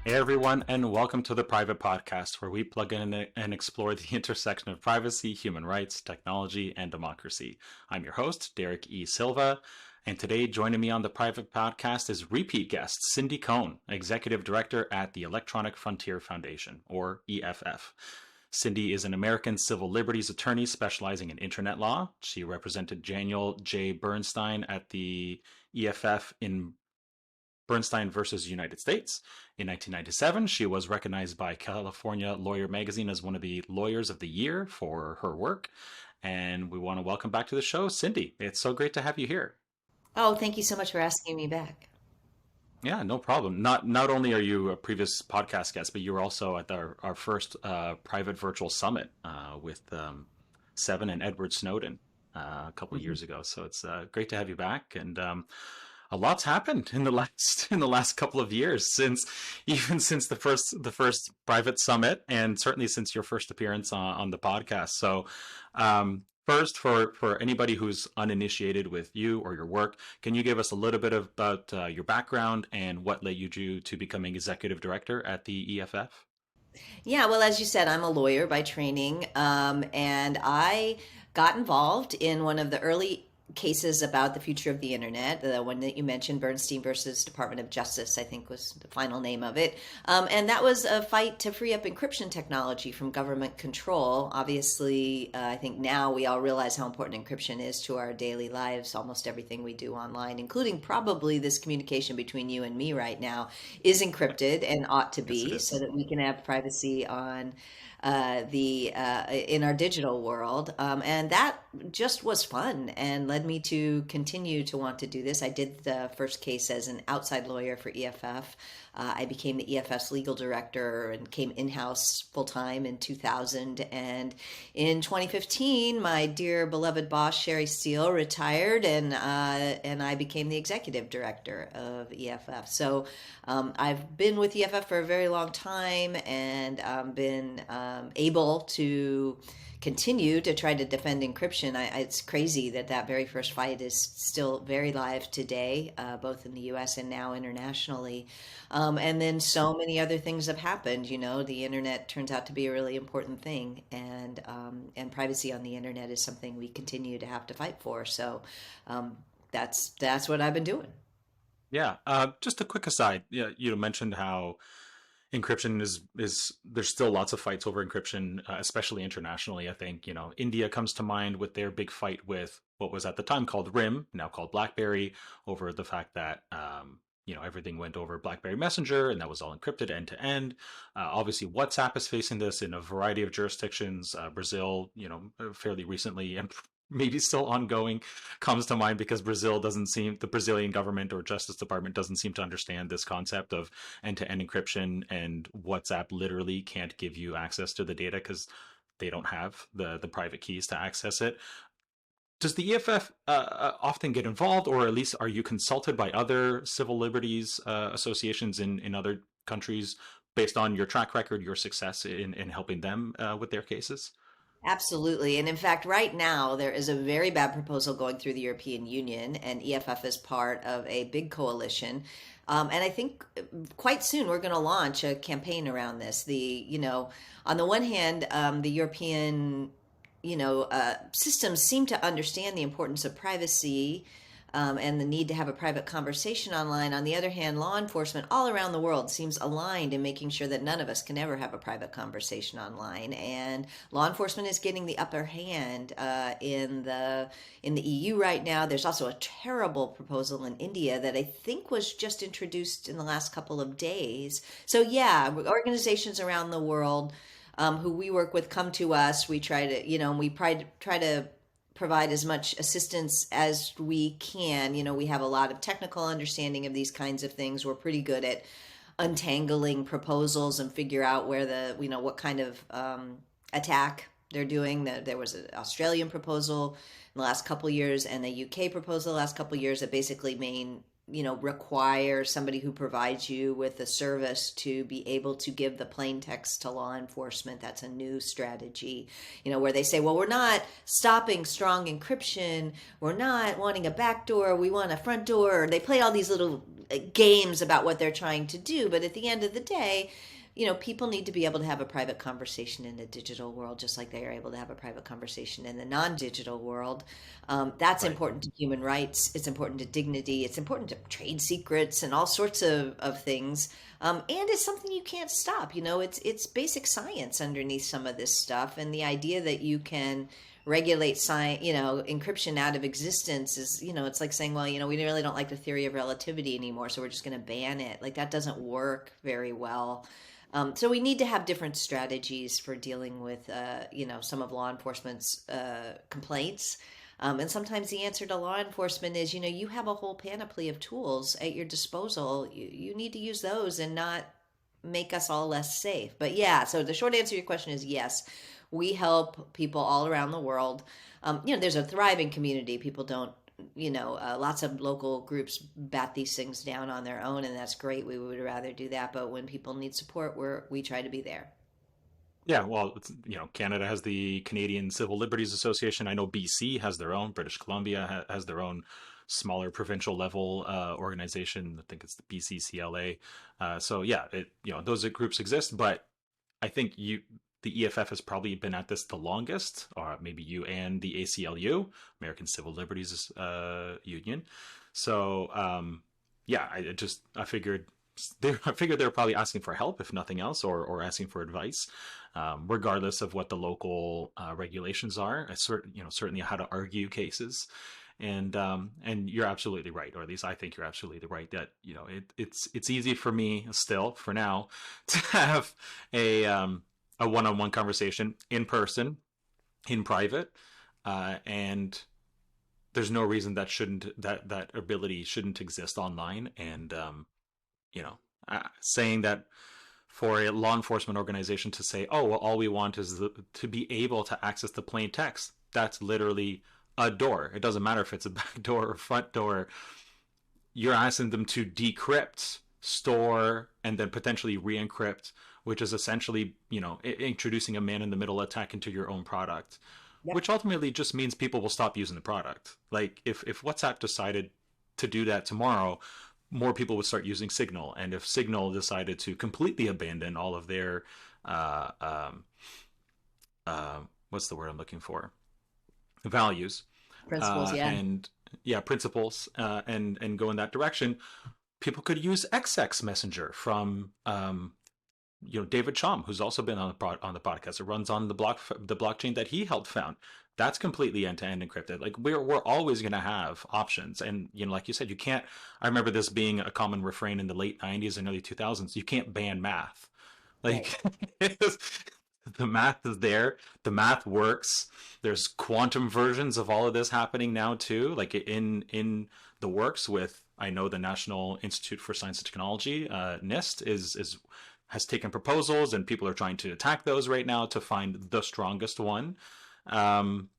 Hey everyone, and welcome to the Priv8 Podcast, where we plug in and explore the intersection of privacy, human rights, technology, and democracy. I'm your host, Derek E. Silva, and today joining me on the Priv8 Podcast is repeat guest Cindy Cohn, Executive Director at the Electronic Frontier Foundation, or EFF. Cindy is an American civil liberties attorney specializing in internet law. She represented Daniel J. Bernstein at the EFF in Bernstein versus United States. In 1997, she was recognized by California Lawyer Magazine as one of the Lawyers of the Year for her work. And we want to welcome back to the show, Cindy. It's so great to have you here. Oh, thank you so much for asking me back. Yeah, no problem. Not only are you a previous podcast guest, but you were also at our first private virtual summit with Seven and Edward Snowden a couple of Mhm. years ago. So it's great to have you back. And a lot's happened in the last couple of years since the first private summit, and certainly since your first appearance on the podcast. So first, for anybody who's uninitiated with you or your work, can you give us a little bit about your background and what led you to becoming executive director at the EFF? Yeah, well, as you said, I'm a lawyer by training, and I got involved in one of the early cases about the future of the internet. The one that you mentioned, Bernstein versus Department of Justice, I think was the final name of it. And that was a fight to free up encryption technology from government control. Obviously, I think now we all realize how important encryption is to our daily lives. Almost everything we do online, including probably this communication between you and me right now, is encrypted and ought to Yes, it be, so is. that we can have privacy on the in our digital world, and that just was fun and led me to continue to want to do this. I did the first case as an outside lawyer for EFF. I became the EFF's legal director and came in-house full-time in 2000. And in 2015, my dear beloved boss, Sherry Steele, retired, and I became the executive director of EFF. So I've been with EFF for a very long time, and been able to continue to try to defend encryption. It's crazy that that very first fight is still very live today, both in the U.S. and now internationally. And then so many other things have happened. You know, the internet turns out to be a really important thing, and privacy on the internet is something we continue to have to fight for. So that's what I've been doing. Yeah. Just a quick aside. Yeah, you mentioned how encryption is there's still lots of fights over encryption, especially internationally. I think India comes to mind with their big fight with what was at the time called RIM, now called BlackBerry, over the fact that everything went over BlackBerry Messenger and that was all encrypted end to end. Obviously, WhatsApp is facing this in a variety of jurisdictions. Brazil, fairly recently, and maybe still ongoing, comes to mind because the Brazilian government or Justice Department doesn't seem to understand this concept of end-to-end encryption, and WhatsApp literally can't give you access to the data because they don't have the private keys to access it. Does the EFF often get involved, or at least are you consulted by other civil liberties associations in other countries based on your track record, your success in helping them with their cases? Absolutely. And in fact, right now, there is a very bad proposal going through the European Union, and EFF is part of a big coalition. And I think quite soon we're going to launch a campaign around this. On the one hand, the European, systems seem to understand the importance of privacy, and the need to have a private conversation online. On the other hand, law enforcement all around the world seems aligned in making sure that none of us can ever have a private conversation online. And law enforcement is getting the upper hand in the EU right now. There's also a terrible proposal in India that I think was just introduced in the last couple of days. So yeah, organizations around the world, who we work with, come to us. We try to, try to provide as much assistance as we can. We have a lot of technical understanding of these kinds of things. We're pretty good at untangling proposals and figure out what kind of attack they're doing. There was an Australian proposal in the last couple of years and a UK proposal the last couple of years that basically require somebody who provides you with a service to be able to give the plain text to law enforcement. That's a new strategy, where they say, well, we're not stopping strong encryption. We're not wanting a back door. We want a front door. They play all these little games about what they're trying to do. But at the end of the day, people need to be able to have a private conversation in a digital world, just like they are able to have a private conversation in the non-digital world. That's Right. important to human rights. It's important to dignity. It's important to trade secrets and all sorts of things. And it's something you can't stop. It's basic science underneath some of this stuff. And the idea that you can regulate science, encryption out of existence is, it's like saying, well, we really don't like the theory of relativity anymore, so we're just going to ban it. Like that doesn't work very well. So we need to have different strategies for dealing with, some of law enforcement's complaints. And sometimes the answer to law enforcement is, you have a whole panoply of tools at your disposal. You need to use those and not make us all less safe. But yeah, so the short answer to your question is yes, we help people all around the world. There's a thriving community. People don't, lots of local groups bat these things down on their own, and that's great. We would rather do that. But when people need support, we try to be there. Yeah, well, Canada has the Canadian Civil Liberties Association. I know BC has their own. British Columbia has their own smaller provincial level organization. I think it's the BCCLA. So yeah, those groups exist, but I think the EFF has probably been at this the longest, or maybe you and the ACLU, American Civil Liberties Union. So yeah, I figured they're probably asking for help, if nothing else, or asking for advice, regardless of what the local regulations are. Certainly how to argue cases, and you're absolutely right, or at least I think you're absolutely right that it's easy for me still for now to have a one-on-one conversation in person, in private, and there's no reason that ability shouldn't exist online. And you know, saying that for a law enforcement organization to say, oh, well, all we want is to be able to access the plain text. That's literally a door. It doesn't matter if it's a back door or front door. You're asking them to decrypt, store, and then potentially re-encrypt, which is essentially, introducing a man in the middle attack into your own product, Yep. which ultimately just means people will stop using the product. Like if WhatsApp decided to do that tomorrow, more people would start using Signal. And if Signal decided to completely abandon all of their, uh, um, what's the word I'm looking for? Values, Principles, yeah. and yeah, principles, and go in that direction, people could use XX Messenger from David Chom, who's also been on the podcast. It runs on the blockchain that he helped found. That's completely end to end encrypted. Like we're always going to have options, and like you said, you can't. I remember this being a common refrain in the late '90s and early 2000s. You can't ban math. Right. Like the math is there. The math works. There's quantum versions of all of this happening now too. Like in the works with, I know, the National Institute for Science and Technology, NIST, is has taken proposals, and people are trying to attack those right now to find the strongest one. Um,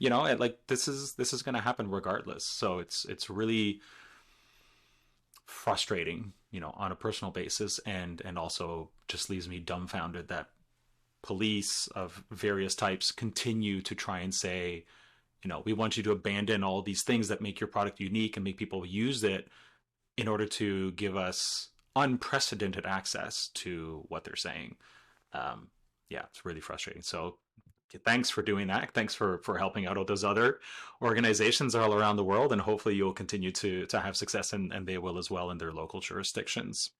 like this is going to happen regardless. So it's really frustrating, on a personal basis, and also just leaves me dumbfounded that police of various types continue to try and say, we want you to abandon all these things that make your product unique and make people use it in order to give us unprecedented access to what they're saying. Yeah, it's really frustrating. So thanks for doing that. Thanks for helping out all those other organizations all around the world, and hopefully you'll continue to have success, and they will as well in their local jurisdictions.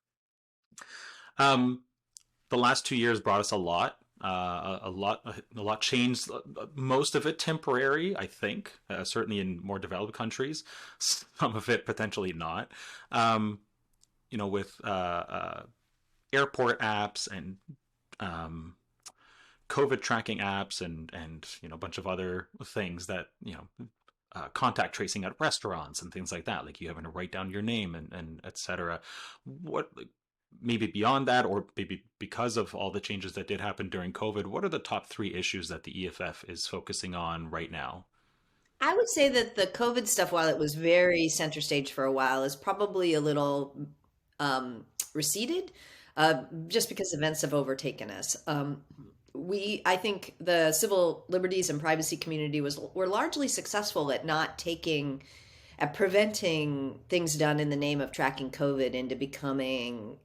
Um, the last 2 years brought us a lot. A lot changed. Most of it temporary, I think. Certainly in more developed countries. Some of it potentially not. With airport apps and COVID tracking apps, and a bunch of other things that contact tracing at restaurants and things like that. Like you having to write down your name and etc. What, maybe beyond that, or maybe because of all the changes that did happen during COVID, what are the top three issues that the EFF is focusing on right now? I would say that the COVID stuff, while it was very center stage for a while, is probably a little receded, just because events have overtaken us. I think the civil liberties and privacy community were largely successful at not taking at preventing things done in the name of tracking COVID into becoming,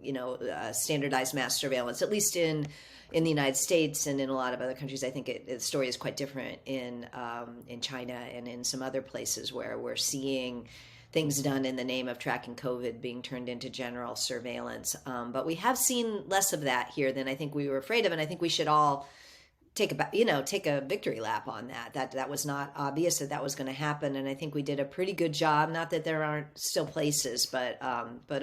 standardized mass surveillance, at least in the United States and in a lot of other countries. I think the story is quite different in China and in some other places where we're seeing things done in the name of tracking COVID being turned into general surveillance. But we have seen less of that here than I think we were afraid of, and I think we should all take a victory lap on that. That was not obvious that was going to happen, and I think we did a pretty good job. Not that there aren't still places, but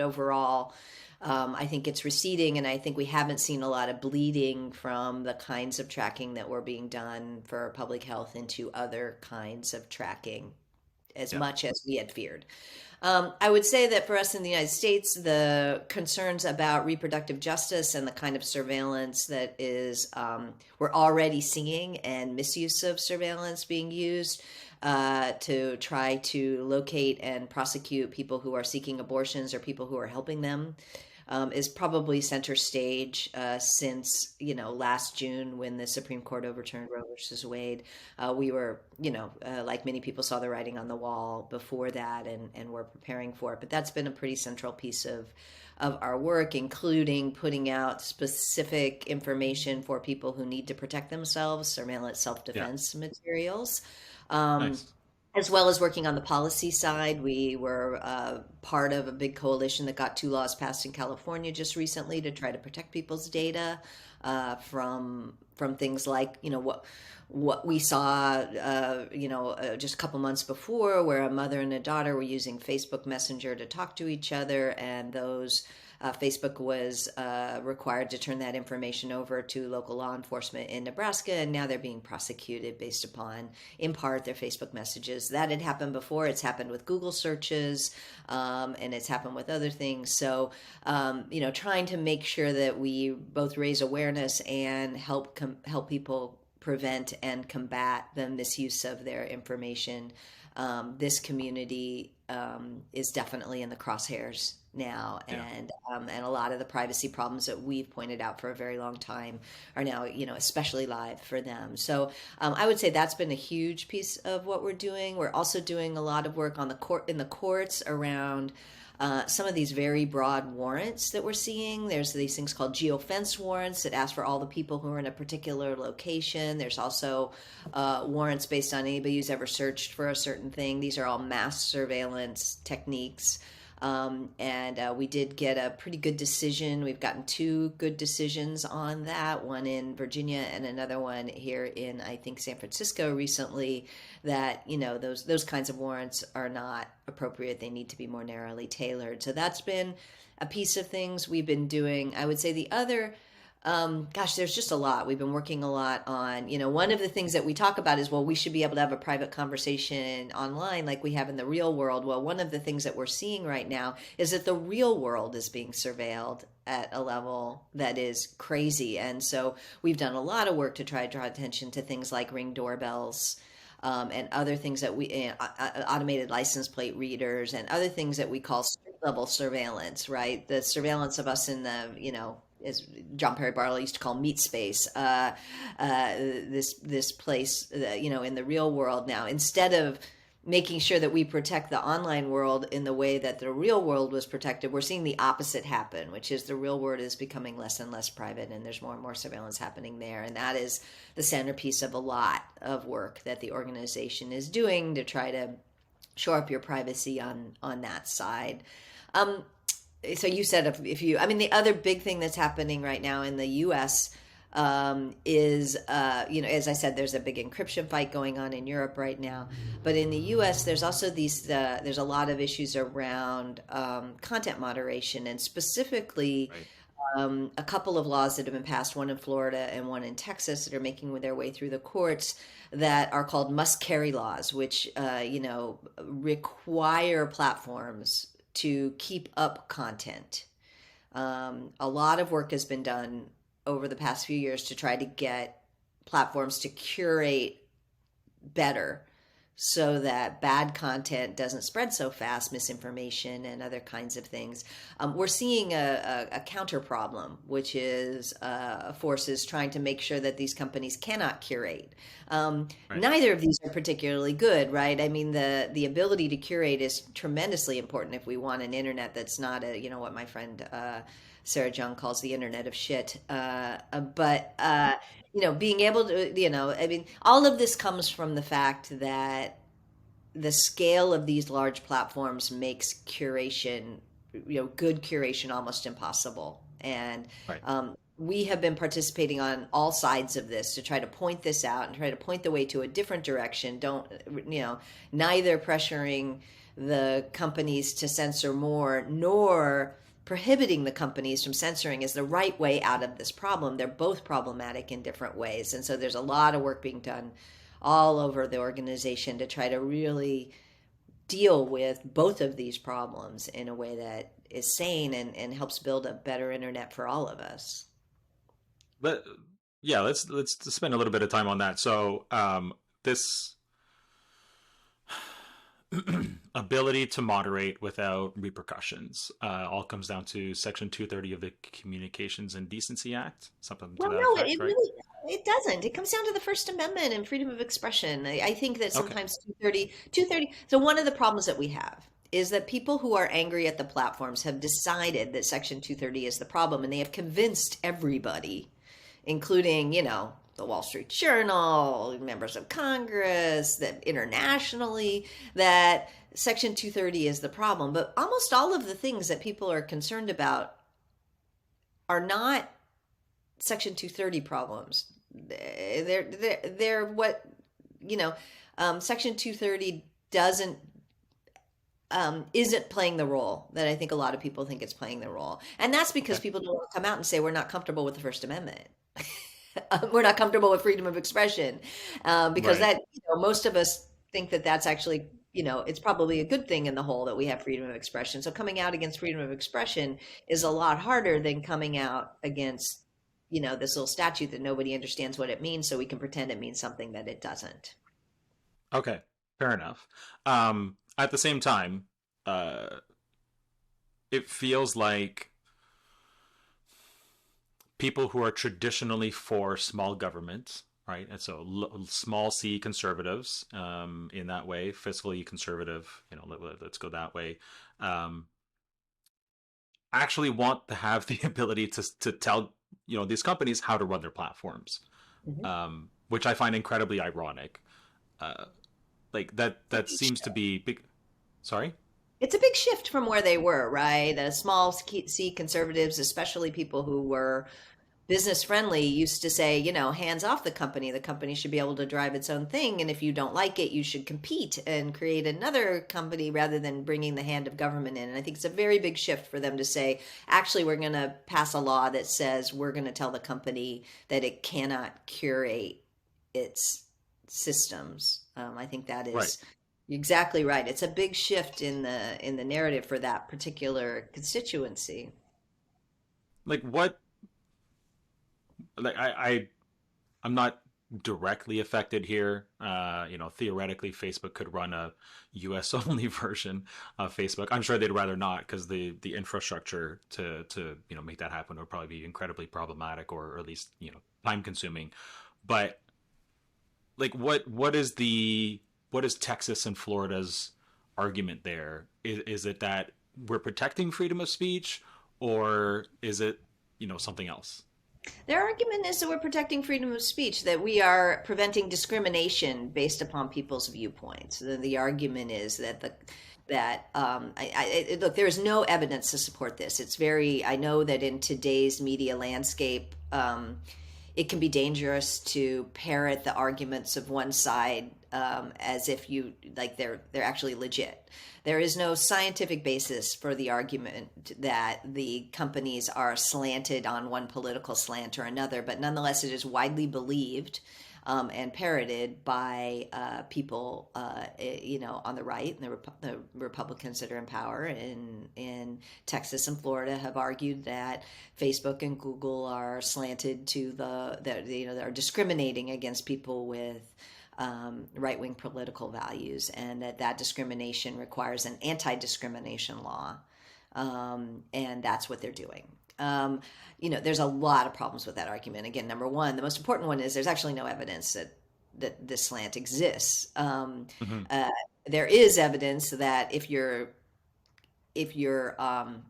overall, I think it's receding, and I think we haven't seen a lot of bleeding from the kinds of tracking that were being done for public health into other kinds of tracking as much as we had feared. I would say that for us in the United States, the concerns about reproductive justice and the kind of surveillance that is we're already seeing, and misuse of surveillance being used to try to locate and prosecute people who are seeking abortions or people who are helping them, is probably center stage since last June when the Supreme Court overturned Roe versus Wade. We were like many people, saw the writing on the wall before that, and were preparing for it. But that's been a pretty central piece of our work, including putting out specific information for people who need to protect themselves, surveillance self-defense materials. Nice. As well as working on the policy side. We were part of a big coalition that got 2 laws passed in California just recently to try to protect people's data from things like what we saw just a couple months before, where a mother and a daughter were using Facebook Messenger to talk to each other, and those Facebook was required to turn that information over to local law enforcement in Nebraska, and now they're being prosecuted based upon, in part, their Facebook messages. That had happened before. It's happened with Google searches, and it's happened with other things. So, trying to make sure that we both raise awareness and help people prevent and combat the misuse of their information. This community is definitely in the crosshairs now, and a lot of the privacy problems that we've pointed out for a very long time are now, especially live for them. So I would say that's been a huge piece of what we're doing. We're also doing a lot of work on in the courts around some of these very broad warrants that we're seeing. There's these things called geofence warrants that ask for all the people who are in a particular location. There's also warrants based on anybody who's ever searched for a certain thing. These are all mass surveillance techniques. And we did get a pretty good decision. We've gotten 2 good decisions on that, one in Virginia and another one here in, I think, San Francisco recently, that, those kinds of warrants are not appropriate. They need to be more narrowly tailored. So that's been a piece of things we've been doing. I would say the other, there's just a lot. We've been working a lot on, one of the things that we talk about is, well, we should be able to have a private conversation online like we have in the real world. Well, one of the things that we're seeing right now is that the real world is being surveilled at a level that is crazy. And so we've done a lot of work to try to draw attention to things like Ring doorbells, and other things that we, automated license plate readers, and other things that we call street level surveillance, right? The surveillance of us in the, as John Perry Barlow used to call meat space, this place, in the real world now, instead of making sure that we protect the online world in the way that the real world was protected, we're seeing the opposite happen, which is the real world is becoming less and less private, and there's more and more surveillance happening there. And that is the centerpiece of a lot of work that the organization is doing to try to shore up your privacy on that side. So you said the other big thing that's happening right now in the U.S. Is, as I said, there's a big encryption fight going on in Europe right now. But in the U.S., there's also there's a lot of issues around content moderation, and specifically a couple of laws that have been passed, one in Florida and one in Texas, that are making their way through the courts, that are called must-carry laws, which, require platforms to keep up content. A lot of work has been done over the past few years to try to get platforms to curate better so that bad content doesn't spread so fast, misinformation and other kinds of things. We're seeing a counter problem, which is forces trying to make sure that these companies cannot curate. Right. Neither of these are particularly good, right? I mean, the ability to curate is tremendously important if we want an internet that's not a, what my friend Sarah Jung calls the internet of shit. Being able to, I mean, all of this comes from the fact that the scale of these large platforms makes curation, good curation almost impossible. And Right. we have been participating on all sides of this to try to point this out and try to point the way to a different direction. Neither pressuring the companies to censor more, nor prohibiting the companies from censoring is the right way out of this problem. They're both problematic in different ways. And so there's a lot of work being done all over the organization to try to really deal with both of these problems in a way that is sane and helps build a better internet for all of us. But yeah, let's spend a little bit of time on that. So this ability to moderate without repercussions all comes down to Section 230 of the Communications and Decency Act, something to Well, that no, effect, it right? really it doesn't. It comes down to the First Amendment and freedom of expression. I think that Okay. sometimes 230. So one of the problems that we have is that people who are angry at the platforms have decided that Section 230 is the problem, and they have convinced everybody, including, the Wall Street Journal, members of Congress, that internationally, that Section 230 is the problem. But almost all of the things that people are concerned about are not Section 230 problems. They're what, Section 230 doesn't isn't playing the role that I think a lot of people think it's playing the role. And that's because Okay. people don't come out and say we're not comfortable with the First Amendment. We're not comfortable with freedom of expression, because Right. most of us think that that's actually, it's probably a good thing in the whole that we have freedom of expression. So coming out against freedom of expression is a lot harder than coming out against, this little statute that nobody understands what it means, so we can pretend it means something that it doesn't. Okay. Fair enough. At the same time, uh, it feels like people who are traditionally for small government, right? And so small c conservatives, in that way, fiscally conservative, let's go that way, um, actually want to have the ability to tell, these companies how to run their platforms, Mhm. which I find incredibly ironic. Uh, like that seems to be big. Sorry. It's a big shift from where they were, right? Small C conservatives, especially people who were business friendly, used to say, hands off the company. The company should be able to drive its own thing. And if you don't like it, you should compete and create another company rather than bringing the hand of government in. And I think it's a very big shift for them to say, actually, we're going to pass a law that says we're going to tell the company that it cannot curate its systems. I think that Right. is exactly right. It's a big shift in the narrative for that particular constituency. Like what? Like I'm not directly affected here. Theoretically, Facebook could run a U.S. only version of Facebook. I'm sure they'd rather not because the infrastructure to make that happen would probably be incredibly problematic, or at least time consuming. But like, what is Texas and Florida's argument there? Is it that we're protecting freedom of speech, or is it something else? Their argument is that we're protecting freedom of speech, that we are preventing discrimination based upon people's viewpoints. The argument is that look, there is no evidence to support this. I know that in today's media landscape, it can be dangerous to parrot the arguments of one side, as if you like they're actually legit. There is no scientific basis for the argument that the companies are slanted on one political slant or another, but nonetheless, it is widely believed, and parroted by people, on the right, and the Republicans that are in power in Texas and Florida have argued that Facebook and Google are slanted to that are discriminating against people with right-wing political values, and that discrimination requires an anti-discrimination law, and that's what they're doing. There's a lot of problems with that argument. Again, number one, the most important one is there's actually no evidence that this slant exists. Hmm. There is evidence that if you're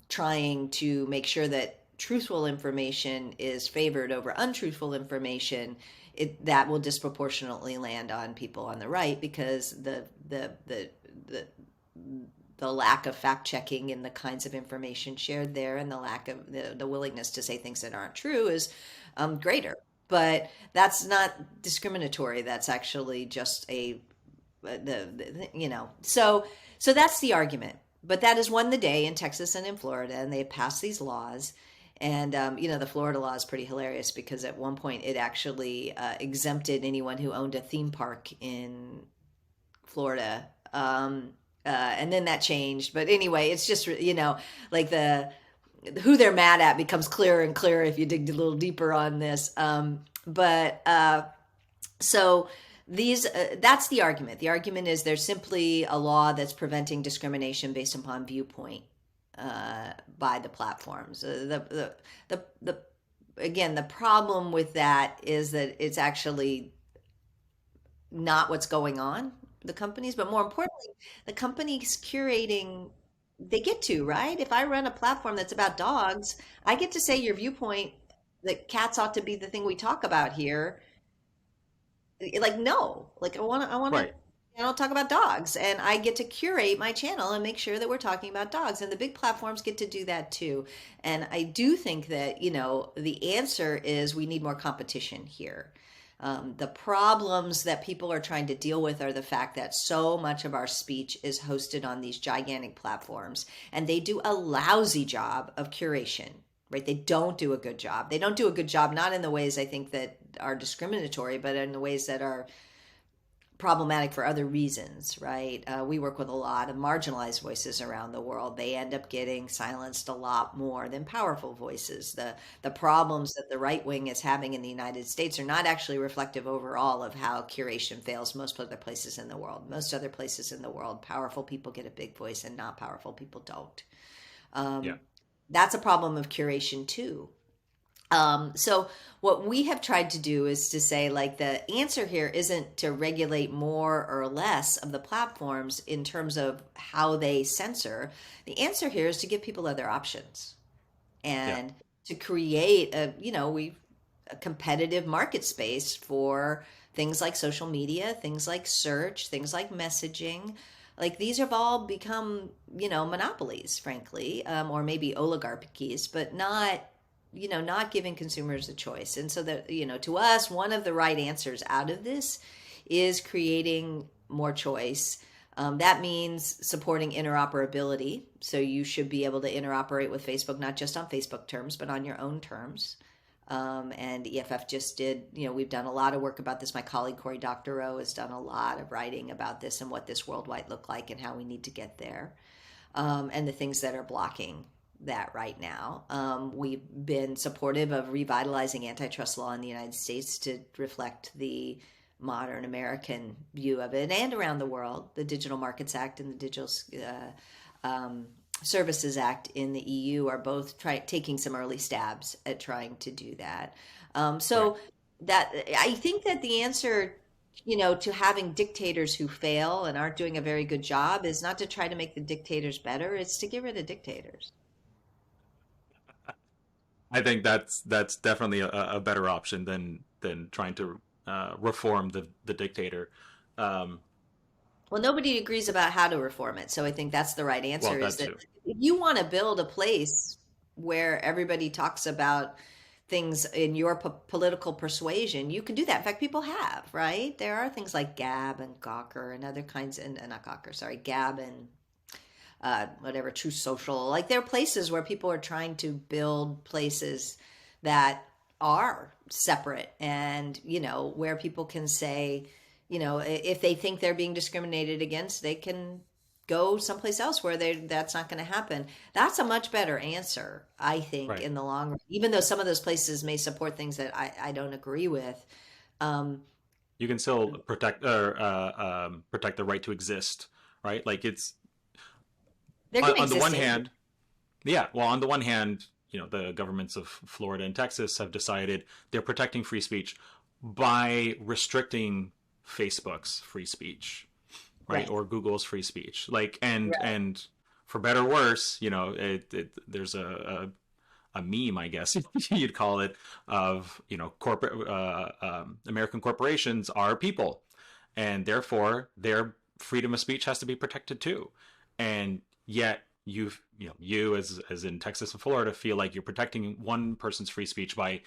trying to make sure that truthful information is favored over untruthful information, that will disproportionately land on people on the right, because the lack of fact checking and the kinds of information shared there, and the lack of the willingness to say things that aren't true is greater. But that's not discriminatory. That's actually just so that's the argument. But that has won the day in Texas and in Florida, and they've passed these laws. And the Florida law is pretty hilarious, because at one point it actually exempted anyone who owned a theme park in Florida. And then that changed. But anyway, it's just, like who they're mad at becomes clearer and clearer if you dig a little deeper on this. So that's the argument. The argument is there's simply a law that's preventing discrimination based upon viewpoint by the platforms. Again, the problem with that is that it's actually not what's going on, the companies, but more importantly, the companies curating, they get to, right? If I run a platform that's about dogs, I get to say your viewpoint that cats ought to be the thing we talk about here. Like, no, like Right. talk about dogs, and I get to curate my channel and make sure that we're talking about dogs, and the big platforms get to do that too. And I do think that, the answer is we need more competition here. The problems that people are trying to deal with are the fact that so much of our speech is hosted on these gigantic platforms, and they do a lousy job of curation, right? They don't do a good job. They don't do a good job, not in the ways I think that are discriminatory, but in the ways that are problematic for other reasons, right? We work with a lot of marginalized voices around the world. They end up getting silenced a lot more than powerful voices. The problems that the right wing is having in the United States are not actually reflective overall of how curation fails most other places in the world. Most other places in the world, powerful people get a big voice and not powerful people don't. Yeah. That's a problem of curation too. So what we have tried to do is to say, like, the answer here isn't to regulate more or less of the platforms in terms of how they censor. The answer here is to give people other options, Yeah. and to create a competitive market space for things like social media, things like search, things like messaging. Like, these have all become, monopolies, frankly, or maybe oligarchies, but not giving consumers a choice. And so that, to us, one of the right answers out of this is creating more choice. That means supporting interoperability. So you should be able to interoperate with Facebook, not just on Facebook terms, but on your own terms. And EFF just did, we've done a lot of work about this. My colleague Cory Doctorow has done a lot of writing about this and what this world might look like and how we need to get there, and the things that are blocking that right now. We've been supportive of revitalizing antitrust law in the United States to reflect the modern American view of it, and around the world. The Digital Markets Act and the Digital Services Act in the EU are both taking some early stabs at trying to do that. Right. So that, I think that the answer, to having dictators who fail and aren't doing a very good job is not to try to make the dictators better. It's to get rid of dictators. I think that's definitely a better option than trying to reform the dictator. Um, Well, nobody agrees about how to reform it. So I think that's the right well, answer, is that that too. if you want to build a place where everybody talks about things in your political persuasion, you can do that. In fact, people have, right? There are things like Gab and Gawker and other kinds, and not Gawker, sorry, Gab and whatever, True Social. Like, there are places where people are trying to build places that are separate, and, where people can say, if they think they're being discriminated against, they can go someplace else where that's not going to happen. That's a much better answer, I think, Right. in the long run, even though some of those places may support things that I don't agree with. Um, You can still protect the right to exist, right? Like it's They're going to on the exist one anyway. hand, yeah. Well, on the one hand, the governments of Florida and Texas have decided they're protecting free speech by restricting Facebook's free speech, right, Right. or Google's free speech. Like, and Right. and for better or worse, there's a meme, I guess you'd call it, of corporate American corporations are people, and therefore their freedom of speech has to be protected too. And yet you as in Texas and Florida feel like you're protecting one person's free speech by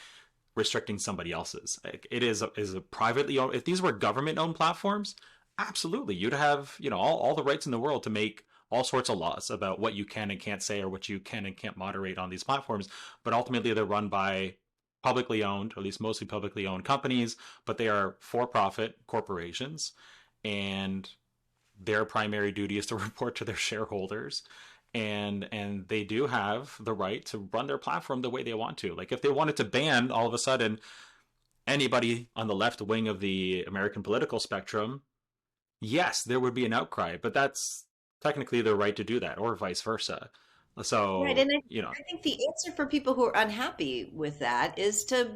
restricting somebody else's. Like, it is a privately owned. If these were government owned platforms, absolutely, you'd have all the rights in the world to make all sorts of laws about what you can and can't say or what you can and can't moderate on these platforms. But ultimately, they're run by publicly owned, or at least mostly publicly owned companies, but they are for profit corporations. And their primary duty is to report to their shareholders, and they do have the right to run their platform the way they want to. Like, if they wanted to ban all of a sudden anybody on the left wing of the American political spectrum, yes, there would be an outcry, but that's technically their right to do that, or vice versa. Right, So, and I think the answer for people who are unhappy with that is to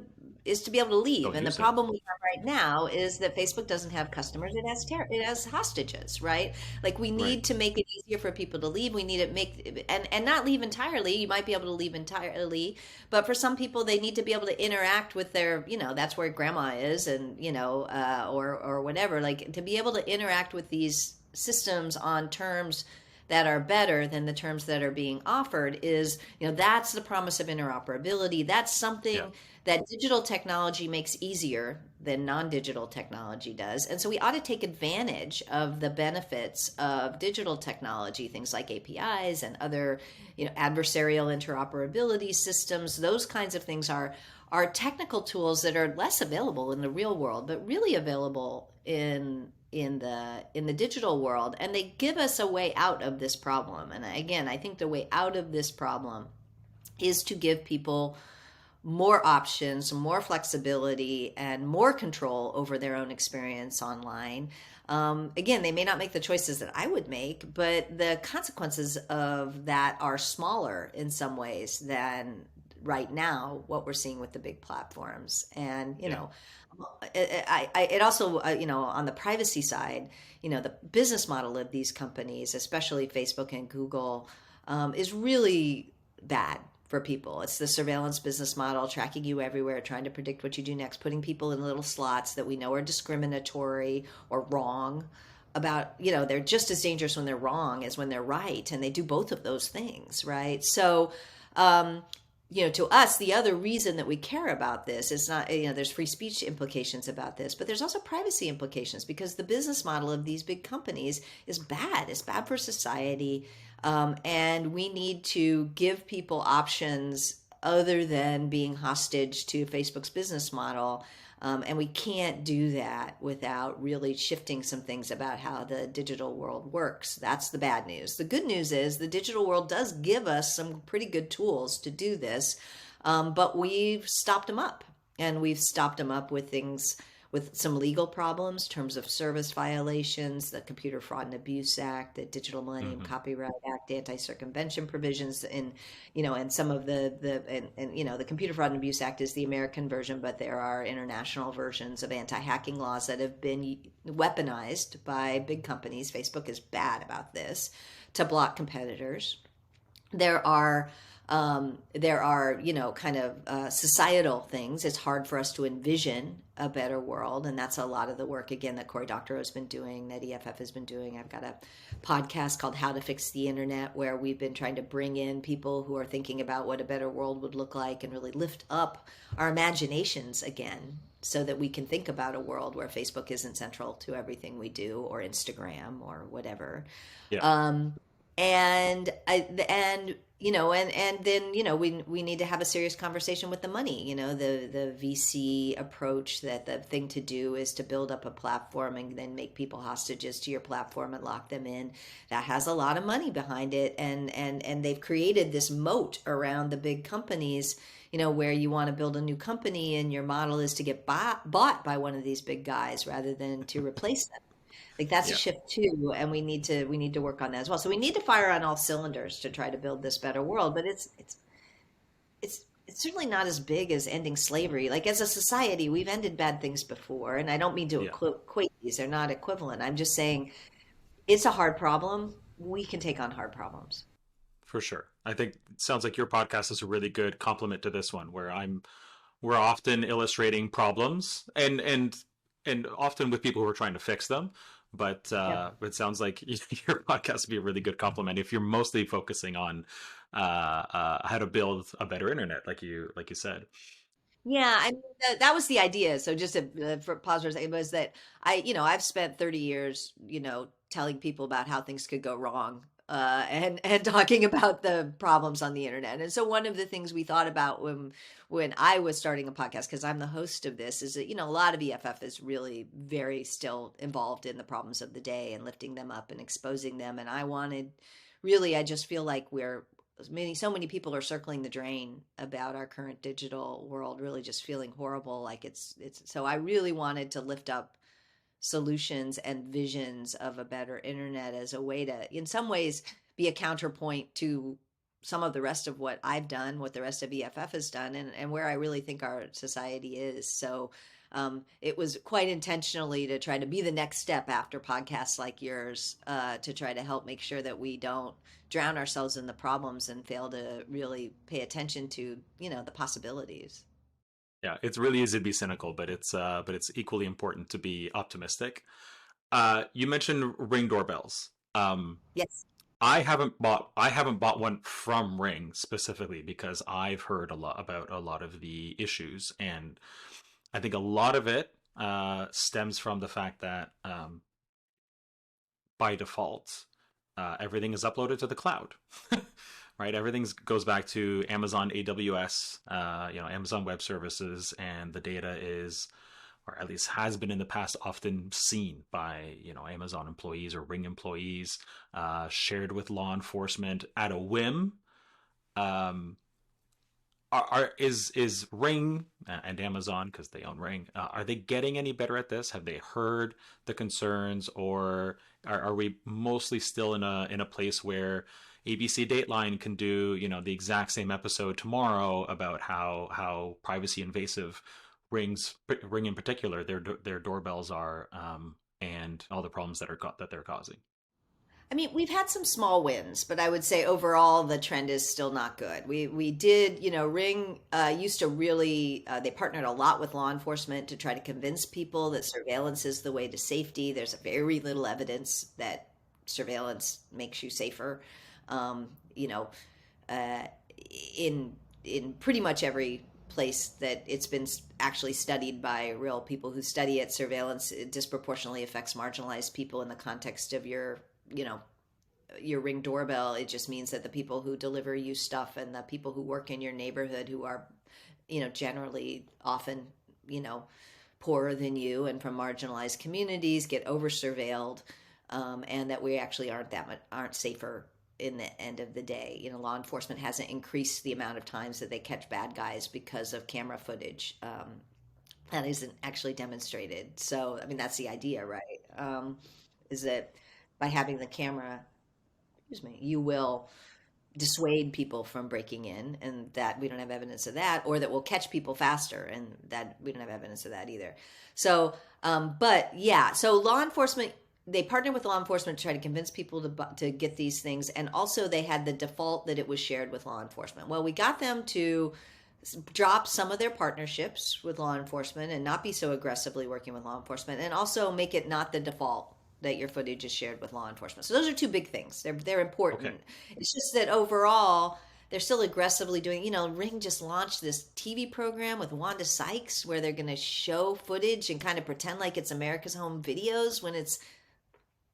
be able to leave. don't And the use it. problem we have right now is that Facebook doesn't have customers; it has hostages, right? Like we Right. need to make it easier for people to leave. We need to make and not leave entirely. You might be able to leave entirely, but for some people, they need to be able to interact with their, that's where grandma is, and or whatever. Like to be able to interact with these systems on terms that are better than the terms that are being offered is, that's the promise of interoperability. That's Yeah. something that digital technology makes easier than non-digital technology does. And so we ought to take advantage of the benefits of digital technology, things like APIs and other, adversarial interoperability systems. Those kinds of things are technical tools that are less available in the real world, but really available in the digital world, and they give us a way out of this problem. And again, I think the way out of this problem is to give people more options, more flexibility, and more control over their own experience online. Again, they may not make the choices that I would make, but the consequences of that are smaller in some ways than right now what we're seeing with the big platforms. And Yeah. it also on the privacy side, the business model of these companies, especially Facebook and Google, is really bad for people. It's the surveillance business model, tracking you everywhere, trying to predict what you do next, putting people in little slots that we know are discriminatory or wrong. They're just as dangerous when they're wrong as when they're right, and they do both of those things, right? So um, to us, the other reason that we care about this is not, there's free speech implications about this, but there's also privacy implications because the business model of these big companies is bad. It's bad for society. And we need to give people options other than being hostage to Facebook's business model. And we can't do that without really shifting some things about how the digital world works. That's the bad news. The good news is the digital world does give us some pretty good tools to do this, but we've stopped them up. And we've stopped them up with things with some legal problems, terms of service violations, the Computer Fraud and Abuse Act, the Digital Millennium Hmm. Copyright Act, anti-circumvention provisions, and some of the Computer Fraud and Abuse Act is the American version, but there are international versions of anti-hacking laws that have been weaponized by big companies. Facebook is bad about this to block competitors. There are kind of societal things. It's hard for us to envision a better world, and that's a lot of the work again that Cory Doctorow has been doing, that EFF has been doing. I've got a podcast called How to Fix the Internet, where we've been trying to bring in people who are thinking about what a better world would look like and really lift up our imaginations again, so that we can think about a world where Facebook isn't central to everything we do, or Instagram, or whatever. Yeah. Um, and and then, we need to have a serious conversation with the money. The VC approach, that the thing to do is to build up a platform and then make people hostages to your platform and lock them in. That has a lot of money behind it, and they've created this moat around the big companies, where you want to build a new company and your model is to get bought by one of these big guys rather than to replace them. Like, that's a Yeah. shift too, and we need to work on that as well. So we need to fire on all cylinders to try to build this better world. But it's certainly not as big as ending slavery. Like, as a society, we've ended bad things before, and I don't mean to Yeah. equate these; they're not equivalent. I'm just saying it's a hard problem. We can take on hard problems. For sure. I think it sounds like your podcast is a really good complement to this one, where we're often illustrating problems and often with people who are trying to fix them. But Yep. it sounds like your podcast would be a really good complement if you're mostly focusing on how to build a better internet, like you said. Yeah, I mean, that was the idea. So just for pause for a second, was that I've spent 30 years, telling people about how things could go wrong, and talking about the problems on the internet. And so one of the things we thought about when I was starting a podcast, because I'm the host of this, is that a lot of EFF is really very still involved in the problems of the day and lifting them up and exposing them. And I just feel like so many people are circling the drain about our current digital world, really just feeling horrible. Like, so I really wanted to lift up solutions and visions of a better internet as a way to, in some ways, be a counterpoint to some of the rest of what I've done, what the rest of EFF has done, and where I really think our society is. So it was quite intentionally to try to be the next step after podcasts like yours, to try to help make sure that we don't drown ourselves in the problems and fail to really pay attention to, the possibilities. Yeah, it's really easy to be cynical, but it's equally important to be optimistic. You mentioned Ring doorbells. Yes. I haven't bought one from Ring specifically because I've heard a lot about a lot of the issues, and I think a lot of it stems from the fact that by default everything is uploaded to the cloud, right? Everything goes back to Amazon AWS, Amazon Web Services, and the data is, or at least has been in the past, often seen by Amazon employees or Ring employees, shared with law enforcement at a whim. Um, is Ring and Amazon, because they own Ring, are they getting any better at this? Have they heard the concerns, or are we mostly still in a place where ABC Dateline can do the exact same episode tomorrow about how privacy invasive Ring in particular, their doorbells are, and all the problems that they're causing? I mean, we've had some small wins, but I would say overall the trend is still not good. We did, Ring used to really, they partnered a lot with law enforcement to try to convince people that surveillance is the way to safety. There's very little evidence that surveillance makes you safer. Um, you know, uh, in pretty much every place that it's been actually studied by real people who study it, surveillance, it disproportionately affects marginalized people in the context of you know your Ring doorbell. It just means that the people who deliver you stuff and the people who work in your neighborhood, who are generally often you know poorer than you and from marginalized communities, get over surveilled, and that we actually aren't safer in the end of the day. Law enforcement hasn't increased the amount of times that they catch bad guys because of camera footage. That isn't actually demonstrated. So, I mean, that's the idea, right? Is that by having the camera, excuse me, you will dissuade people from breaking in, and that we don't have evidence of that, or that will catch people faster, and that we don't have evidence of that either. So, but yeah, so law enforcement, they partnered with law enforcement to try to convince people to get these things, and also they had the default that it was shared with law enforcement. Well, we got them to drop some of their partnerships with law enforcement and not be so aggressively working with law enforcement, and also make it not the default that your footage is shared with law enforcement. So those are two big things. They're Okay. important. It's just that overall they're still aggressively doing. Ring just launched this TV program with Wanda Sykes where they're going to show footage and kind of pretend like it's America's Home Videos when it's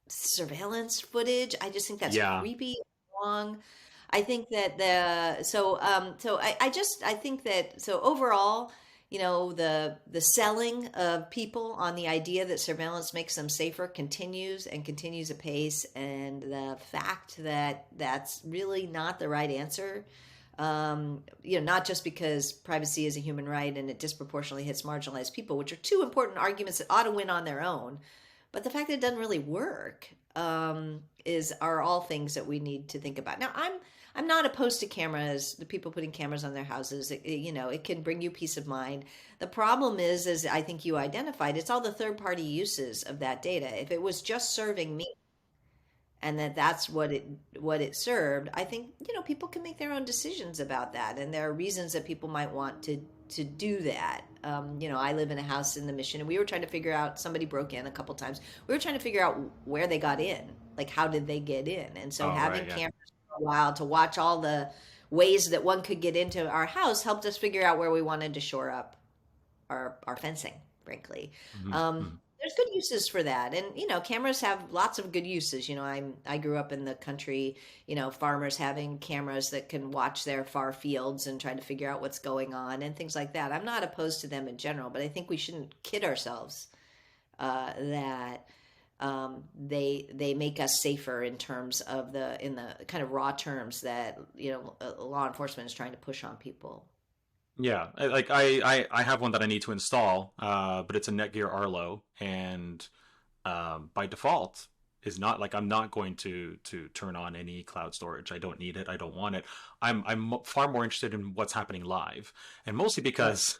surveillance footage. I just think that's Yeah. creepy, wrong. I think that I think that so overall, the selling of people on the idea that surveillance makes them safer continues and continues apace, and the fact that that's really not the right answer. Not just because privacy is a human right and it disproportionately hits marginalized people, which are two important arguments that ought to win on their own, but the fact that it doesn't really work is are all things that we need to think about. Now, I'm not opposed to cameras, the people putting cameras on their houses. It can bring you peace of mind. The problem is, as I think you identified, it's all the third party uses of that data. If it was just serving me and that's what it served, I think people can make their own decisions about that, and there are reasons that people might want to do that. I live in a house in the Mission, and we were trying to figure out, somebody broke in a couple times. We were trying to figure out where they got in, like how did they get in, and so Oh, having right, yeah. cameras for a while to watch all the ways that one could get into our house helped us figure out where we wanted to shore up our fencing, frankly. Hmm. Um, Hmm. there's good uses for that, and cameras have lots of good uses. I grew up in the country. Farmers having cameras that can watch their far fields and try to figure out what's going on and things like that. I'm not opposed to them in general, but I think we shouldn't kid ourselves that they make us safer in terms of in the kind of raw terms that law enforcement is trying to push on people. Yeah, I have one that I need to install, but it's a Netgear Arlo, and by default is not like, I'm not going to turn on any cloud storage. I don't need it. I don't want it. I'm far more interested in what's happening live, and mostly Yeah. because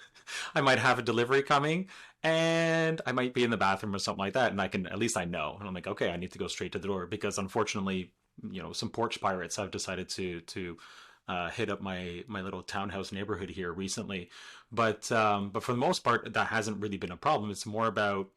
I might have a delivery coming, and I might be in the bathroom or something like that, and at least I know, and I'm like, okay, I need to go straight to the door, because unfortunately, some porch pirates have decided to hit up my little townhouse neighborhood here recently. But for the most part, that hasn't really been a problem. It's more about,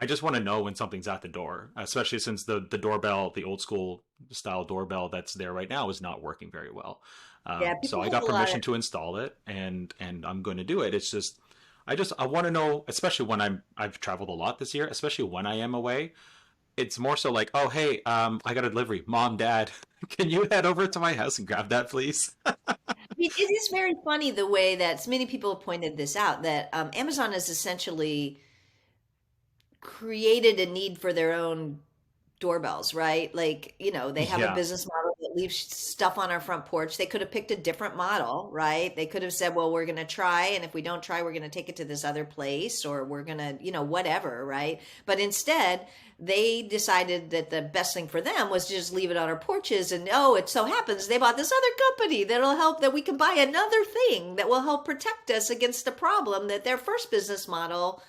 I just want to know when something's at the door, especially since the doorbell, the old school style doorbell that's there right now, is not working very well. Yeah, So people I have got a lot of permission to install it, and I'm going to do it. It's just, I want to know, especially when I've traveled a lot this year, especially when I am away. It's more so like, oh hey, I got a delivery, mom, dad, can you head over to my house and grab that, please? It is very funny the way that so many people have pointed this out, that Amazon has essentially created a need for their own doorbells, right? Like, they have a Yeah. business model that leaves stuff on our front porch. They could have picked a different model, right? They could have said, well, we're going to try, and if we don't try, we're going to take it to this other place, or we're going to, whatever, right? But instead, they decided that the best thing for them was to just leave it on our porches. And oh, it so happens they bought this other company that'll help, that we can buy another thing that will help protect us against the problem that their first business model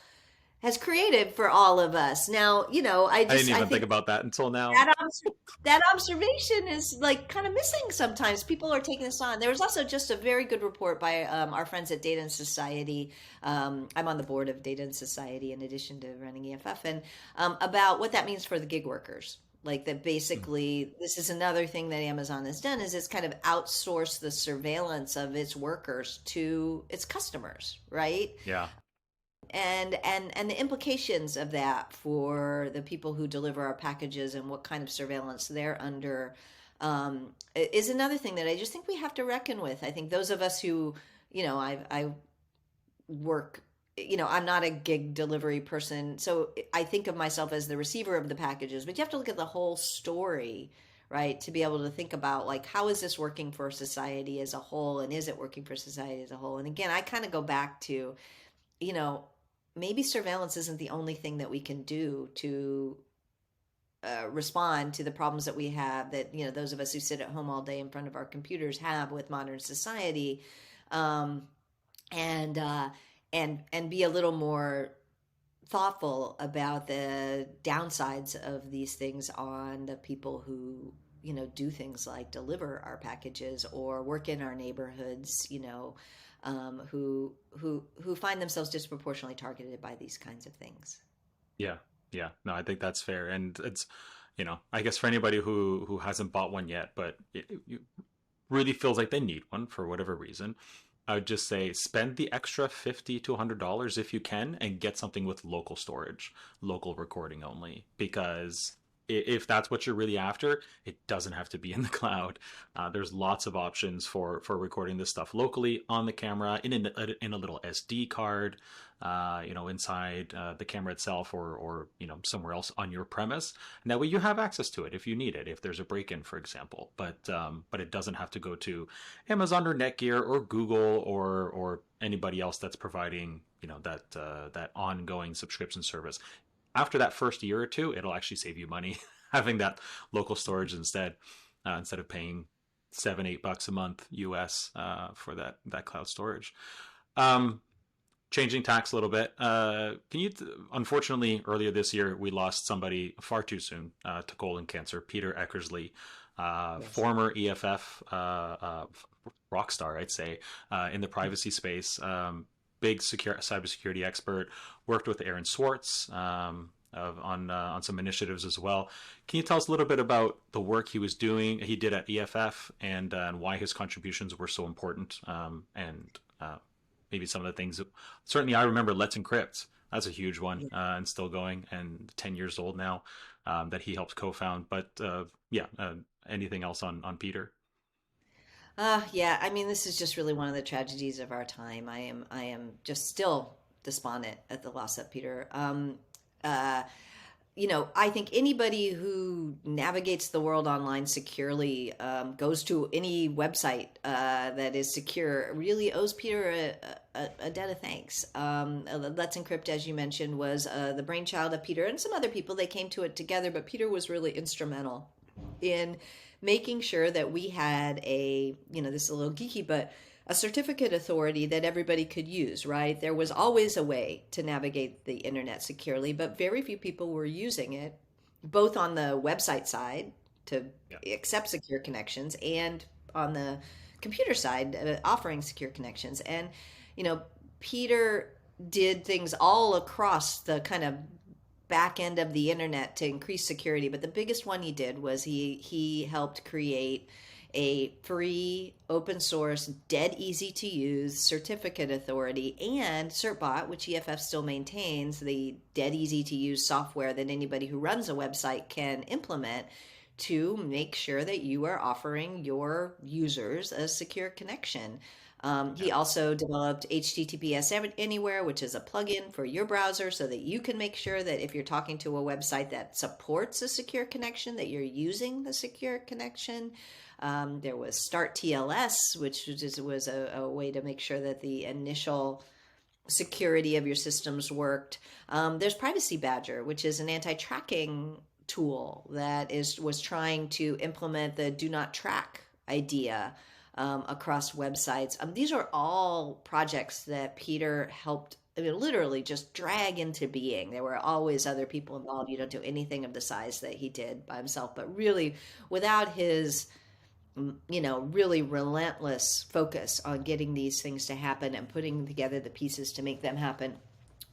has created for all of us. Now, I didn't I even think think about that until now. that that observation is like kind of missing sometimes. People are taking this on. There was also just a very good report by our friends at Data and Society. I'm on the board of Data and Society in addition to running EFF, and about what that means for the gig workers. Like that Mm. basically, this is another thing that Amazon has done, is it's kind of outsourced the surveillance of its workers to its customers, right? Yeah. And the implications of that for the people who deliver our packages and what kind of surveillance they're under is another thing that I just think we have to reckon with. I think those of us who, I work, I'm not a gig delivery person, so I think of myself as the receiver of the packages, but you have to look at the whole story, right, to be able to think about, like, how is this working for society as a whole, and is it working for society as a whole? And again, I kind of go back to, you know, maybe surveillance isn't the only thing that we can do to respond to the problems that we have, that those of us who sit at home all day in front of our computers have with modern society, um, and and be a little more thoughtful about the downsides of these things on the people who do things like deliver our packages or work in our neighborhoods, who find themselves disproportionately targeted by these kinds of things. Yeah. Yeah. No, I think that's fair. And it's, I guess for anybody who hasn't bought one yet, but it really feels like they need one for whatever reason, I would just say spend the extra $50 to $100 if you can, and get something with local storage, local recording only, because if that's what you're really after, it doesn't have to be in the cloud. There's lots of options for recording this stuff locally on the camera in a little SD card, inside the camera itself, or somewhere else on your premise. And that way you have access to it if you need it, if there's a break-in, for example. But it doesn't have to go to Amazon or Netgear or Google or anybody else that's providing that ongoing subscription service. After that first year or two, it'll actually save you money having that local storage instead of paying $7-8 a month US for that cloud storage. Um, Changing tax a little bit. Unfortunately, earlier this year, we lost somebody far too soon to colon cancer, Peter Eckersley, Yes. former EFF rock star, I'd say, in the privacy space. Big cybersecurity expert, worked with Aaron Swartz on some initiatives as well. Can you tell us a little bit about the work he did at EFF, and why his contributions were so important, and maybe some of the things certainly I remember Let's Encrypt. That's a huge one, and still going, and 10 years old now, that he helped co-found. But anything else on Peter? Yeah, I mean, this is just really one of the tragedies of our time. I am just still despondent at the loss of Peter. Uh, I think anybody who navigates the world online securely, goes to any website that is secure, really owes Peter a debt of thanks. Let's Encrypt, as you mentioned, was the brainchild of Peter and some other people. They came to it together, but Peter was really instrumental in making sure that we had this is a little geeky, but a certificate authority that everybody could use, right? There was always a way to navigate the internet securely, but very few people were using it, both on the website side to Yeah. accept secure connections and on the computer side, offering secure connections. And, you know, Peter did things all across the kind of back end of the internet to increase security, but the biggest one he did was he helped create a free, open source, dead easy to use certificate authority and Certbot, which EFF still maintains, the dead easy to use software that anybody who runs a website can implement to make sure that you are offering your users a secure connection. Yeah. He also developed HTTPS Anywhere, which is a plugin for your browser so that you can make sure that if you're talking to a website that supports a secure connection, that you're using the secure connection. There was Start TLS, which was a way to make sure that the initial security of your systems worked. There's Privacy Badger, which is an anti-tracking tool that was trying to implement the do not track idea across websites. These are all projects that Peter helped, I mean, literally just drag into being. There were always other people involved. You don't do anything of the size that he did by himself, but really without his really relentless focus on getting these things to happen and putting together the pieces to make them happen,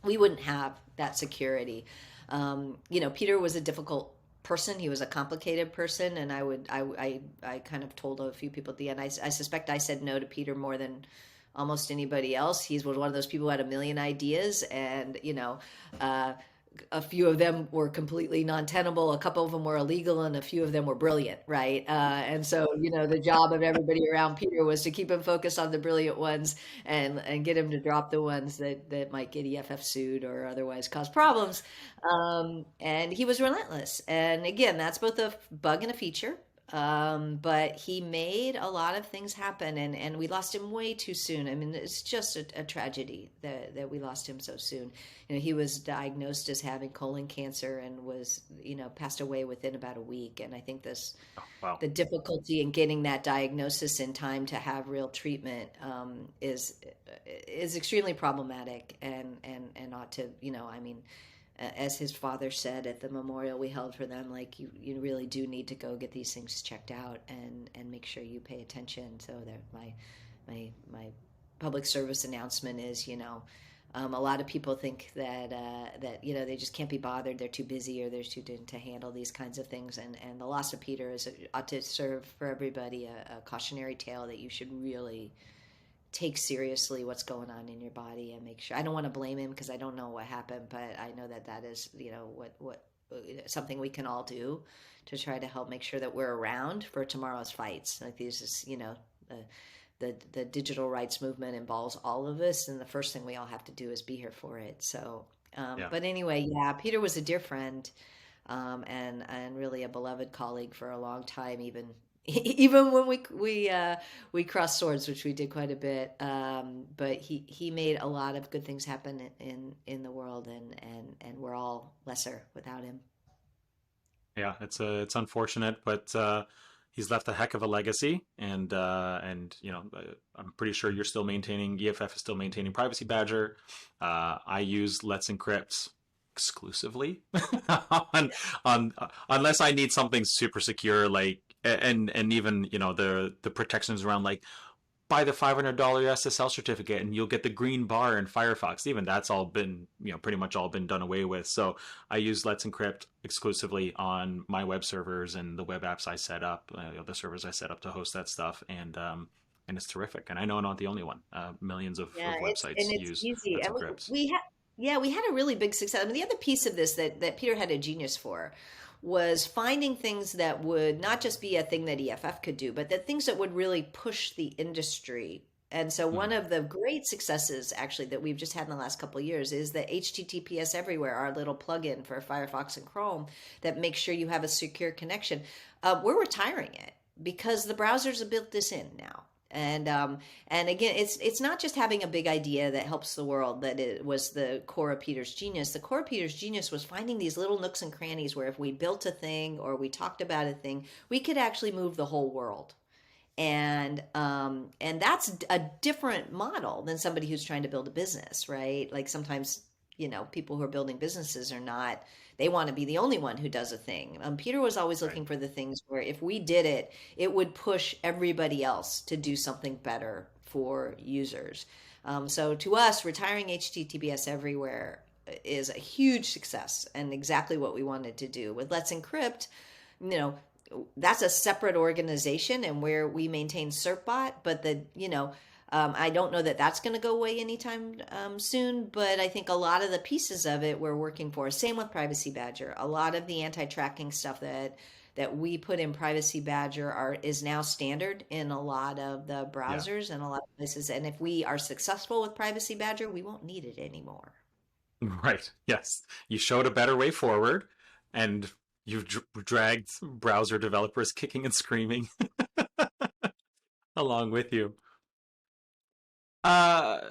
we wouldn't have that security. Peter was a difficult person. He was a complicated person, and I kind of told a few people at the end. I suspect I said no to Peter more than almost anybody else. He was one of those people who had a million ideas, and a few of them were completely non-tenable, a couple of them were illegal, and a few of them were brilliant, right? And so, the job of everybody around Peter was to keep him focused on the brilliant ones and get him to drop the ones that might get EFF sued or otherwise cause problems. And he was relentless. And again, that's both a bug and a feature. But he made a lot of things happen, and we lost him way too soon. I mean, it's just a tragedy that we lost him so soon. He was diagnosed as having colon cancer and was, passed away within about a week. And I think Oh, wow. the difficulty in getting that diagnosis in time to have real treatment is extremely problematic and ought to, as his father said at the memorial we held for them, like you really do need to go get these things checked out and make sure you pay attention. So that my public service announcement is, a lot of people think that they just can't be bothered, they're too busy or they're too to handle these kinds of things, and the loss of Peter ought to serve for everybody a cautionary tale that you should really take seriously what's going on in your body and make sure. I don't want to blame him because I don't know what happened, but I know that is, something we can all do to try to help make sure that we're around for tomorrow's fights. Like these is, the digital rights movement involves all of us, and the first thing we all have to do is be here for it. So, Yeah. but anyway, yeah, Peter was a dear friend, and really a beloved colleague for a long time, even even when we crossed swords, which we did quite a bit. But he made a lot of good things happen in the world, and we're all lesser without him. Yeah, it's unfortunate, but he's left a heck of a legacy, and I'm pretty sure you're still maintaining EFF is still maintaining Privacy Badger. I use Let's Encrypt exclusively on unless I need something super secure, like and even the protections around like buy the $500 SSL certificate and you'll get the green bar in Firefox. Even that's all been, pretty much all been done away with. So I use Let's Encrypt exclusively on my web servers and the web apps I set up, the servers I set up to host that stuff. And it's terrific. And I know I'm not the only one. Millions Yeah, of websites it's use easy. Let's And Encrypt. we had yeah, we had a really big success. I mean, the other piece of this that Peter had a genius for was finding things that would not just be a thing that EFF could do, but that things that would really push the industry. And so one Mm. of the great successes actually that we've just had in the last couple of years is the HTTPS Everywhere, our little plugin for Firefox and Chrome that makes sure you have a secure connection. We're retiring it because the browsers have built this in now. And again, it's not just having a big idea that helps the world that it was the core of Peter's genius. The core of Peter's genius was finding these little nooks and crannies where if we built a thing or we talked about a thing, we could actually move the whole world. And that's a different model than somebody who's trying to build a business, right? Like sometimes, people who are building businesses are not, they want to be the only one who does a thing. Peter was always Right. looking for the things where if we did it, it would push everybody else to do something better for users. So to us, retiring HTTPS everywhere is a huge success and exactly what we wanted to do. With Let's Encrypt, you know, that's a separate organization and where we maintain certbot, but I don't know that that's going to go away anytime soon, but I think a lot of the pieces of it we're working for. Same with Privacy Badger. A lot of the anti-tracking stuff that we put in Privacy Badger is now standard in a lot of the Yeah. browsers and a lot of places. And if we are successful with Privacy Badger, we won't need it anymore. Right. Yes. You showed a better way forward, and you've dragged browser developers kicking and screaming along with you. Uh,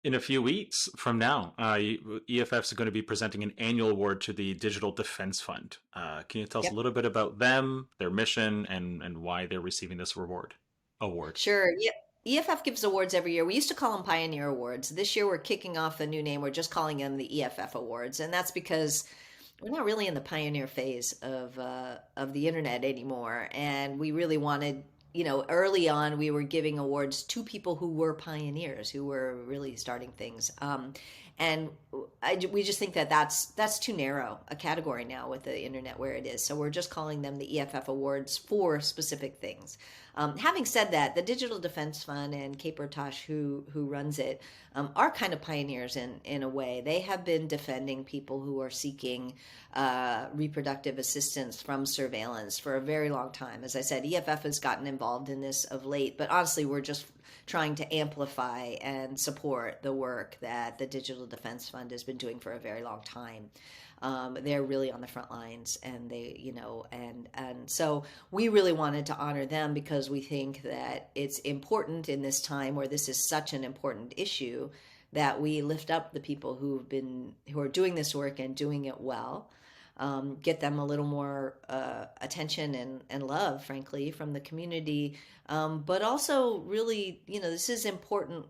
in a few weeks from now, EFF is going to be presenting an annual award to the Digital Defense Fund. Can you tell us a Yep. little bit about them, their mission, and why they're receiving this reward? Award. Sure. Yep. EFF gives awards every year. We used to call them Pioneer Awards. This year we're kicking off the new name. We're just calling them the EFF Awards, and that's because we're not really in the pioneer phase of the internet anymore. And we really wanted, early on we were giving awards to people who were pioneers, who were really starting things. And we just think that that's too narrow a category now with the internet where it is. So we're just calling them the EFF Awards for specific things. Having said that, the Digital Defense Fund and Kate Bertosh, who runs it, are kind of pioneers in a way. They have been defending people who are seeking reproductive assistance from surveillance for a very long time. As I said, EFF has gotten involved in this of late, but honestly, we're just trying to amplify and support the work that the Digital Defense Fund has been doing for a very long time. They're really on the front lines, and and so we really wanted to honor them because we think that it's important in this time where this is such an important issue that we lift up the people who are doing this work and doing it well. Get them a little more attention and love, frankly, from the community. But also, really, this is important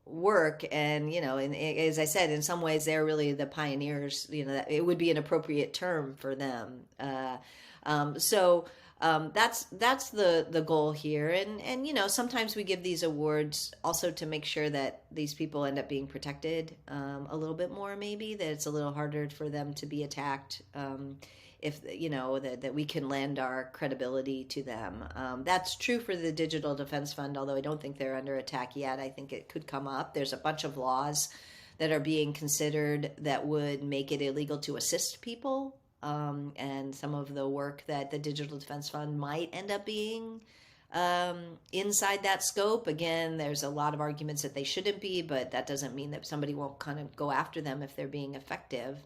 work, and and as I said, in some ways they're really the pioneers. That it would be an appropriate term for them. So that's the goal here, and sometimes we give these awards also to make sure that these people end up being protected a little bit more, maybe that it's a little harder for them to be attacked. If that we can lend our credibility to them. That's true for the Digital Defense Fund, although I don't think they're under attack yet. I think it could come up. There's a bunch of laws that are being considered that would make it illegal to assist people and some of the work that the Digital Defense Fund might end up being inside that scope. Again, there's a lot of arguments that they shouldn't be, but that doesn't mean that somebody won't kind of go after them if they're being effective.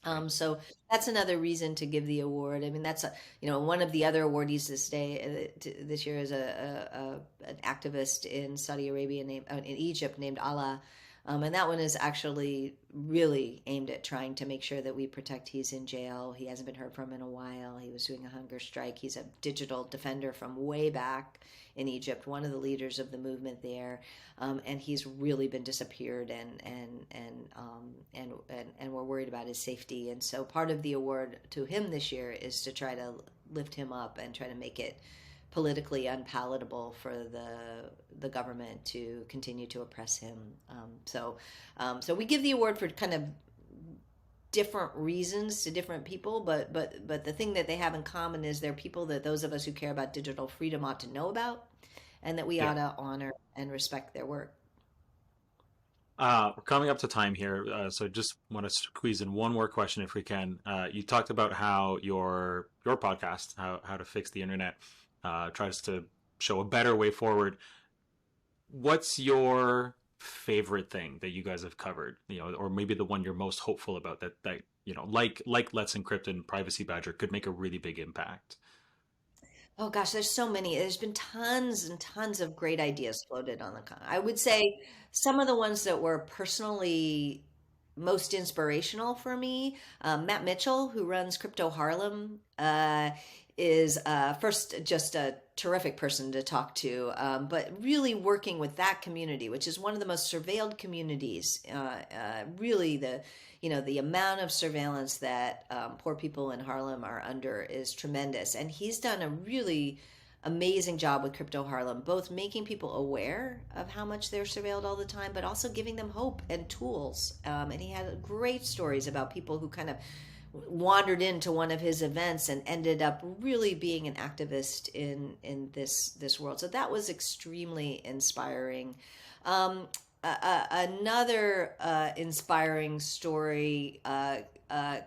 Right. So that's another reason to give the award. I mean, that's one of the other awardees this year is an activist in Saudi Arabia in Egypt named Ala, and that one is actually really aimed at trying to make sure that we protect. He's in jail. He hasn't been heard from in a while. He was doing a hunger strike. He's a digital defender from way back in Egypt, one of the leaders of the movement there, and he's really been disappeared, and we're worried about his safety. And so part of the award to him this year is to try to lift him up and try to make it politically unpalatable for the government to continue to oppress him. So we give the award for kind of different reasons to different people, but the thing that they have in common is they're people that those of us who care about digital freedom ought to know about, and that we Yeah. ought to honor and respect their work. We're coming up to time here, so just want to squeeze in one more question if we can. You talked about how your podcast, how to fix the internet, tries to show a better way forward. What's your favorite thing that you guys have covered? Or maybe the one you're most hopeful about that like Let's Encrypt and Privacy Badger could make a really big impact. Oh gosh, there's so many. There's been tons and tons of great ideas floated on the con. I would say some of the ones that were personally most inspirational for me, Matt Mitchell, who runs Crypto Harlem, is first just a terrific person to talk to, but really working with that community, which is one of the most surveilled communities. Really, the amount of surveillance that poor people in Harlem are under is tremendous, and he's done a really amazing job with Crypto Harlem, both making people aware of how much they're surveilled all the time, but also giving them hope and tools. And he had great stories about people who kind of wandered into one of his events and ended up really being an activist in this world. So that was extremely inspiring. Another inspiring story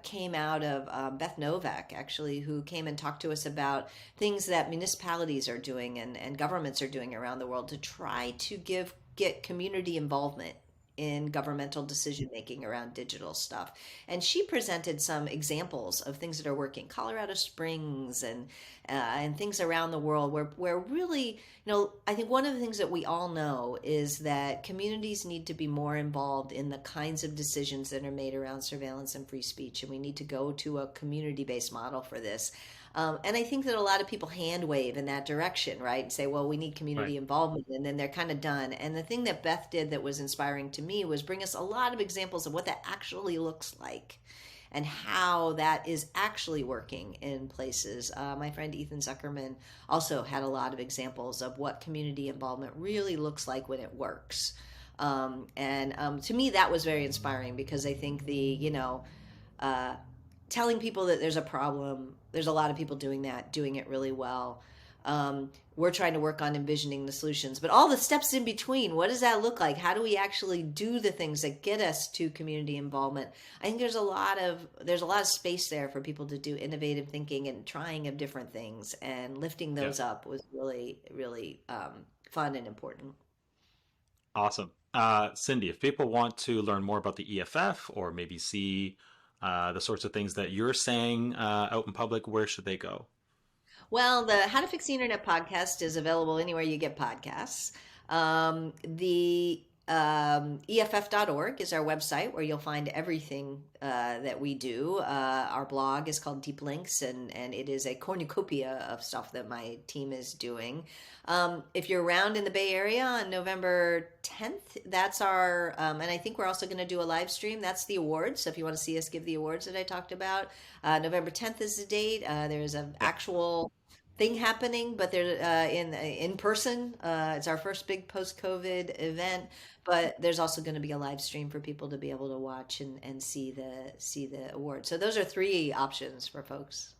came out of Beth Novak, actually, who came and talked to us about things that municipalities are doing and governments are doing around the world to try to get community involvement in governmental decision making around digital stuff. And she presented some examples of things that are working, Colorado Springs and things around the world where really, I think one of the things that we all know is that communities need to be more involved in the kinds of decisions that are made around surveillance and free speech. And we need to go to a community-based model for this. And I think that a lot of people hand wave in that direction, right? And say, well, we need Right. community involvement, and then they're kind of done. And the thing that Beth did that was inspiring to me was bring us a lot of examples of what that actually looks like and how that is actually working in places. My friend Ethan Zuckerman also had a lot of examples of what community involvement really looks like when it works. And to me, that was very inspiring because I think uh, telling people that there's a problem. There's a lot of people doing that, doing it really well. We're trying to work on envisioning the solutions, but all the steps in between, what does that look like? How do we actually do the things that get us to community involvement? I think there's a lot of space there for people to do innovative thinking and trying of different things, and lifting Yeah. those up was really, really fun and important. Awesome. Cindy, if people want to learn more about the EFF or maybe see the sorts of things that you're saying out in public, where should they go? Well, the How to Fix the Internet podcast is available anywhere you get podcasts. The EFF.org is our website where you'll find everything that we do. Our blog is called Deep Links, and it is a cornucopia of stuff that my team is doing. If you're around in the Bay Area on November 10th, that's and I think we're also going to do a live stream. That's the awards. So if you want to see us give the awards that I talked about, November 10th is the date. There's an Yeah. actual thing happening, but they're in person. It's our first big post-COVID event, but there's also going to be a live stream for people to be able to watch and see the award. So those are three options for folks.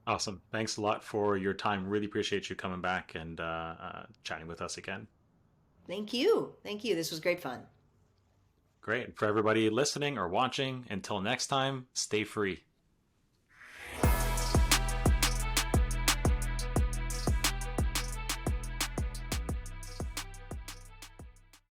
Awesome. Thanks a lot for your time. Really appreciate you coming back and chatting with us again. Thank you. Thank you. This was great fun. Great. For everybody listening or watching, until next time, stay free.